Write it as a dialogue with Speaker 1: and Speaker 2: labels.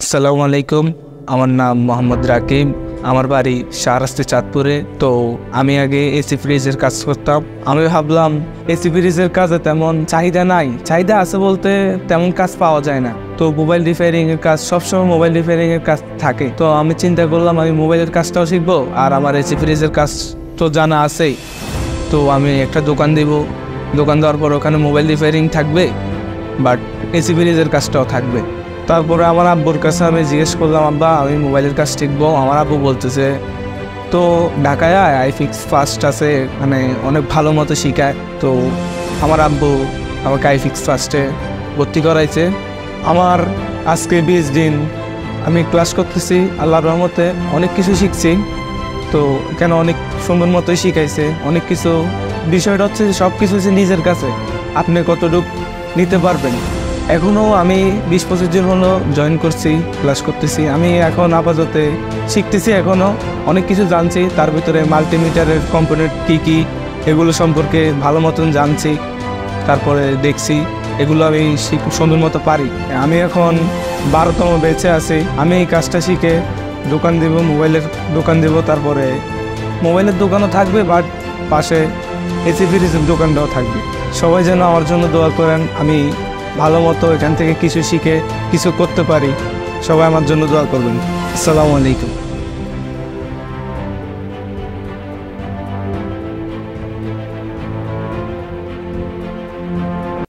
Speaker 1: আসসালামু আলাইকুম। আমার নাম মোহাম্মদ রাকিব। আমার বাড়ি শাহরাস্তি চাঁদপুরে। তো আমি আগে এসি ফ্রিজের কাজ করতাম। আমি ভাবলাম এসি ফ্রিজের কাজে তেমন চাহিদা নাই, চাহিদা আছে বলতে তেমন কাজ পাওয়া যায় না। তো মোবাইল রিপেয়ারিং এর কাজ সবসময় মোবাইল রিপেয়ারিং এর কাজ থাকে। তো আমি চিন্তা করলাম আমি মোবাইলের কাজটাও শিখবো, আর আমার এসি ফ্রিজের কাজ তো জানা আছেই। তো আমি একটা দোকান দেব, দোকান দেওয়ার পর ওখানে মোবাইল রিপেয়ারিং থাকবে, বাট এসি ফ্রিজের কাজটাও থাকবে। তারপরে আমার আব্বুর কাছে আমি জিজ্ঞেস করলাম, আব্বা আমি মোবাইলের কাজ শিখবো। আমার আব্বু বলতেছে তো ঢাকায় আইফিক্স ফার্স্ট আছে, মানে অনেক ভালো মতো শিখায়। তো আমার আব্বু আমাকে আইফিক্স ফার্স্টে ভর্তি করাইছে। আমার আজকে 20 দিন আমি ক্লাস করতেছি, আল্লাহর রহমতে অনেক কিছু শিখছি। তো এখানে অনেক সুন্দর মতোই শিখাইছে অনেক কিছু। বিষয়টা হচ্ছে সব কিছু হচ্ছে নিজের কাছে, আপনি কতটুকু নিতে পারবেন। এখনও আমি 20-25 দিন হলো জয়েন করছি, ক্লাস করতেছি। আমি এখন আপাতত শিখতেছি, এখনও অনেক কিছু জানছি। তার ভিতরে মাল্টিমিটারের কম্পোনেন্ট কী এগুলো সম্পর্কে ভালো মতন জানছি। তারপরে দেখছি এগুলো আমি সুন্দর মতো পারি। আমি এখন 12তম বেঁচে আছি। আমি এই কাজটা শিখে দোকান দেব, মোবাইলের দোকান দেব। তারপরে মোবাইলের দোকানও থাকবে, বাট পাশে এসি ফ্রিজের দোকানটাও থাকবে। সবাই যেন আমার জন্য দোয়া করেন, আমি ভালো মতো এখান থেকে কিছু শিখে কিছু করতে পারি। সবাই আমার জন্য দোয়া করবেন। আসসালামু আলাইকুম।